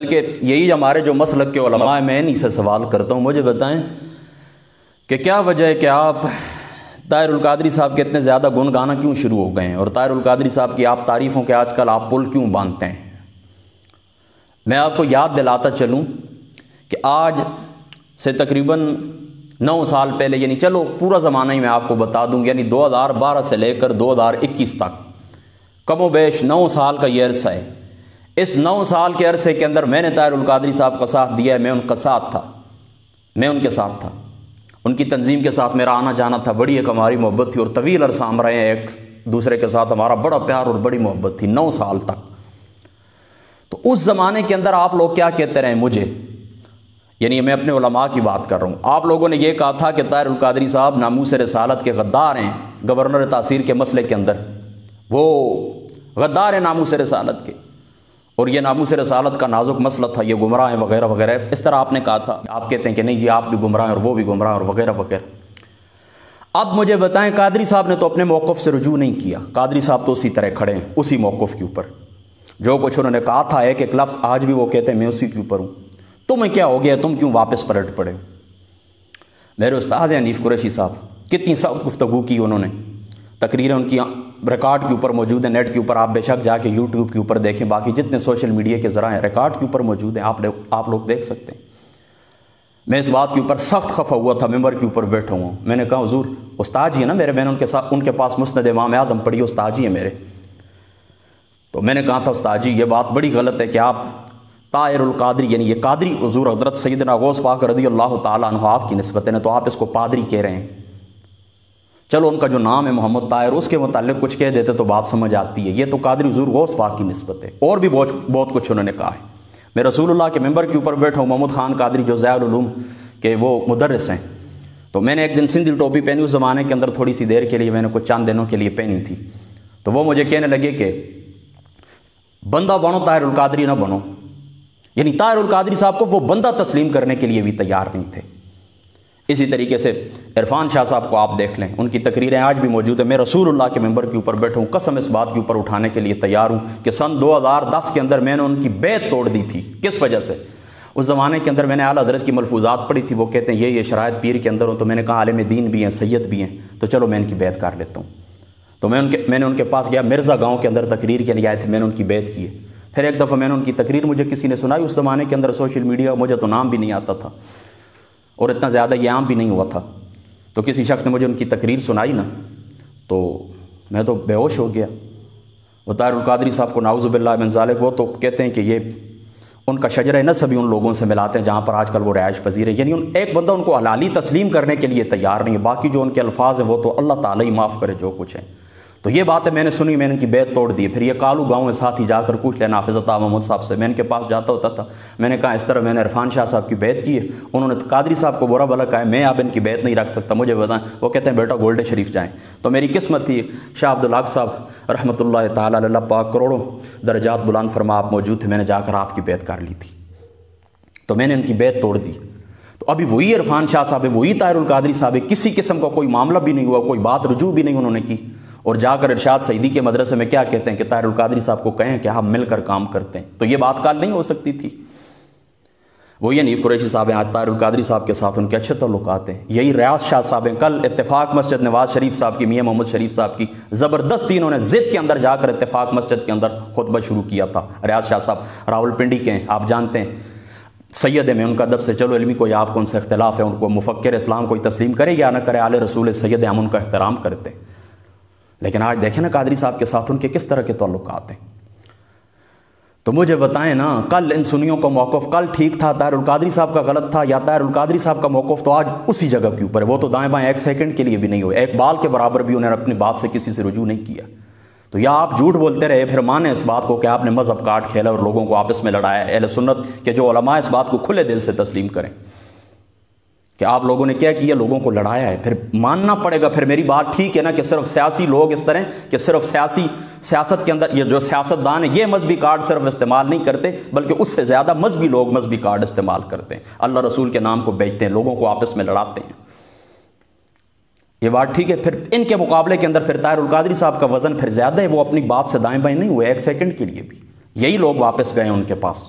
کہ یہی ہمارے جو مسلک کے علماء ہیں، میں انہی سے سوال کرتا ہوں، مجھے بتائیں کہ کیا وجہ ہے کہ آپ طاہر القادری صاحب کے اتنے زیادہ گن گانا کیوں شروع ہو گئے ہیں، اور طاہر القادری صاحب کی آپ تعریفوں کے آج کل آپ پل کیوں باندھتے ہیں؟ میں آپ کو یاد دلاتا چلوں کہ آج سے تقریباً 9 سال پہلے، یعنی چلو پورا زمانہ ہی میں آپ کو بتا دوں، یعنی 2012 سے لے کر 2021 تک کم و بیش 9 سال کا یہ عرصہ ہے۔ اس 9 سال کے عرصے کے اندر میں نے طاہر القادری صاحب کا ساتھ دیا ہے، میں ان کا ساتھ تھا، میں ان کے ساتھ تھا، ان کی تنظیم کے ساتھ میرا آنا جانا تھا، بڑی ایک ہماری محبت تھی، اور طویل عرصہ ہم رہے ہیں ایک دوسرے کے ساتھ، ہمارا بڑا پیار اور بڑی محبت تھی 9 سال تک۔ تو اس زمانے کے اندر آپ لوگ کیا کہتے رہے مجھے، یعنی میں اپنے علماء کی بات کر رہا ہوں، آپ لوگوں نے یہ کہا تھا کہ طاہر القادری صاحب ناموس رسالت کے غدار ہیں، گورنر تاثیر کے مسئلے کے اندر وہ غدار ہیں ناموس رسالت کے، اور یہ ناموس رسالت کا نازک مسئلہ تھا، یہ گمراہ ہیں وغیرہ وغیرہ، اس طرح آپ نے کہا تھا۔ آپ کہتے ہیں کہ نہیں جی آپ بھی گمراہ ہیں اور وہ بھی گمراہ ہیں اور وغیرہ وغیرہ۔ اب مجھے بتائیں، قادری صاحب نے تو اپنے موقف سے رجوع نہیں کیا، قادری صاحب تو اسی طرح کھڑے ہیں اسی موقف کے اوپر، جو کچھ انہوں نے کہا تھا ایک ایک لفظ آج بھی وہ کہتے ہیں میں اسی کے اوپر ہوں۔ تمہیں کیا ہو گیا، تم کیوں واپس پلٹ پڑے؟ میرے استاد ہیں حنیف قریشی صاحب، کتنی سخت گفتگو کی انہوں نے، تقریریں ان کی ریکارڈ کے اوپر موجود ہیں، نیٹ کے اوپر، آپ بے شک جا کے یوٹیوب کے اوپر دیکھیں، باقی جتنے سوشل میڈیا کے ذرائع ریکارڈ کے اوپر موجود ہیں، آپ لوگ دیکھ سکتے ہیں۔ میں اس بات کے اوپر سخت خفا ہوا تھا، ممبر کے اوپر بیٹھا ہوں، میں نے کہا حضور استاد جی ہیں نا میرے، میں نے ان کے پاس مسند امام اعظم پڑھی، استاد جی ہیں میرے، تو میں نے کہا تھا استاد جی یہ بات بڑی غلط ہے کہ آپ طاہر القادری، یعنی یہ قادری حضور حضرت سیدنا غوث پاک رضی اللہ تعالیٰ عنہ آپ کی نسبت ہے، تو آپ اس کو پادری کہہ رہے ہیں۔ چلو ان کا جو نام ہے محمد طاہر، اس کے متعلق کچھ کہہ دیتے تو بات سمجھ آتی ہے، یہ تو قادری حضور غوث پاک کی نسبت ہے، اور بھی بہت کچھ انہوں نے کہا ہے۔ میں رسول اللہ کے ممبر کے اوپر بیٹھا ہوں، محمود خان قادری جو ضیاء العلوم کے وہ مدرس ہیں، تو میں نے ایک دن سندھی ٹوپی پہنی، اس زمانے کے اندر تھوڑی سی دیر کے لیے میں نے کچھ چند دنوں کے لیے پہنی تھی، تو وہ مجھے کہنے لگے کہ بندہ بنو طاہر القادری نہ بنو، یعنی طاہر القادری صاحب کو وہ بندہ تسلیم کرنے کے لیے بھی تیار نہیں تھے۔ اسی طریقے سے عرفان شاہ صاحب کو آپ دیکھ لیں، ان کی تقریریں آج بھی موجود ہیں، میں رسول اللہ کے ممبر کے اوپر بیٹھا ہوں، قسم اس بات کے اوپر اٹھانے کے لیے تیار ہوں کہ سن 2010 کے اندر میں نے ان کی بیعت توڑ دی تھی۔ کس وجہ سے؟ اس زمانے کے اندر میں نے اعلیٰ حضرت کی ملفوظات پڑھی تھی، وہ کہتے ہیں یہ شرائط پیر کے اندر ہوں، تو میں نے کہا عالم دین بھی ہیں، سید بھی ہیں، تو چلو میں ان کی بیعت کر لیتا ہوں۔ تو میں نے ان کے پاس گیا، مرزا گاؤں کے اندر تقریر کے لیے آئے تھے، میں نے ان کی بیعت کی ہے۔ پھر ایک دفعہ میں نے ان کی تقریر مجھے کسی نے سنائی، اس زمانے کے اندر سوشل میڈیا مجھے تو نام بھی نہیں آتا تھا اور اتنا زیادہ یہ عام بھی نہیں ہوا تھا، تو کسی شخص نے مجھے ان کی تقریر سنائی نا، تو میں تو بے ہوش ہو گیا۔ وہ طاہر القادری صاحب کو نعوذ باللہ من ذالک، وہ تو کہتے ہیں کہ یہ ان کا شجرہ نسب بھی ان لوگوں سے ملاتے ہیں جہاں پر آج کل وہ رہائش پذیر ہے، یعنی ایک بندہ ان کو حلالی تسلیم کرنے کے لیے تیار نہیں ہے، باقی جو ان کے الفاظ ہیں وہ تو اللہ تعالیٰ ہی معاف کرے جو کچھ ہے۔ تو یہ بات ہے، میں نے سنی، میں نے ان کی بیعت توڑ دی۔ پھر یہ کالو گاؤں میں ساتھ ہی جا کر پوچھ لینا حافظ عطا محمود صاحب سے، میں ان کے پاس جاتا ہوتا تھا، میں نے کہا اس طرح میں نے عرفان شاہ صاحب کی بیعت کی ہے، انہوں نے قادری صاحب کو برا بھلا کہا ہے، میں اب ان کی بیعت نہیں رکھ سکتا، مجھے بتائیں۔ وہ کہتے ہیں بیٹا گولڈن شریف جائیں، تو میری قسمت تھی شاہ عبدالحق صاحب رحمۃ اللہ تعالیٰ علیہ، اللہ پاک کروڑوں درجات بلند فرما آپ موجود تھے، میں نے جا کر آپ کی بیعت کر لی تھی، تو میں نے ان کی بیعت توڑ دی۔ تو ابھی وہی عرفان شاہ صاحب ہے، وہی طاہر القادری صاحب ہے، کسی قسم کا کوئی معاملہ بھی نہیں ہوا، کوئی بات رجوع بھی نہیں انہوں نے کی، اور جا کر ارشاد سعیدی کے مدرسے میں کیا کہتے ہیں کہ طاہر القادری صاحب کو کہیں کہ ہم مل کر کام کرتے ہیں، تو یہ بات کال نہیں ہو سکتی تھی۔ وہی حنیف قریشی صاحب ہیں، آج طاہر القادری صاحب کے ساتھ ان کے اچھے تعلقات ہیں۔ یہی ریاض شاہ صاحب ہیں، کل اتفاق مسجد نواز شریف صاحب کی، میاں محمد شریف صاحب کی زبردستی انہوں نے ضد کے اندر جا کر اتفاق مسجد کے اندر خطبہ شروع کیا تھا۔ ریاض شاہ صاحب راول پنڈی کے ہیں، آپ جانتے ہیں، سید میں ان کا ادب سے چلو علمی کوئی آپ کو ان سے اختلاف ہے، ان کو مفکر اسلام کوئی تسلیم کرے یا نہ کرے، آل رسول سید ہم ان کا احترام کرتے ہیں، لیکن آج دیکھیں نا قادری صاحب کے ساتھ ان کے کس طرح کے تعلقات ہیں۔ تو مجھے بتائیں نا، کل ان سنیوں کا موقف کل ٹھیک تھا، طاہر القادری صاحب کا غلط تھا، یا طاہر القادری صاحب کا موقف تو آج اسی جگہ کے اوپر ہے، وہ تو دائیں بائیں ایک سیکنڈ کے لیے بھی نہیں ہوئے، ایک بال کے برابر بھی انہوں نے اپنی بات سے کسی سے رجوع نہیں کیا۔ تو یا آپ جھوٹ بولتے رہے، پھر مانیں اس بات کو کہ آپ نے مذہب کاٹ کھیلا اور لوگوں کو آپس میں لڑایا، اہل سنت کے جو علماء اس بات کو کھلے دل سے تسلیم کریں کہ آپ لوگوں نے کیا کیا، لوگوں کو لڑایا ہے، پھر ماننا پڑے گا۔ پھر میری بات ٹھیک ہے نا کہ صرف سیاسی لوگ اس طرح کہ صرف سیاست کے اندر یہ جو سیاستدان ہیں یہ مذہبی کارڈ صرف استعمال نہیں کرتے، بلکہ اس سے زیادہ مذہبی لوگ مذہبی کارڈ استعمال کرتے ہیں، اللہ رسول کے نام کو بیچتے ہیں، لوگوں کو آپس میں لڑاتے ہیں۔ یہ بات ٹھیک ہے۔ پھر ان کے مقابلے کے اندر پھر طاہر القادری صاحب کا وزن پھر زیادہ ہے، وہ اپنی بات سے دائیں بائیں نہیں ہوئے ایک سیکنڈ کے لیے بھی، یہی لوگ واپس گئے ان کے پاس۔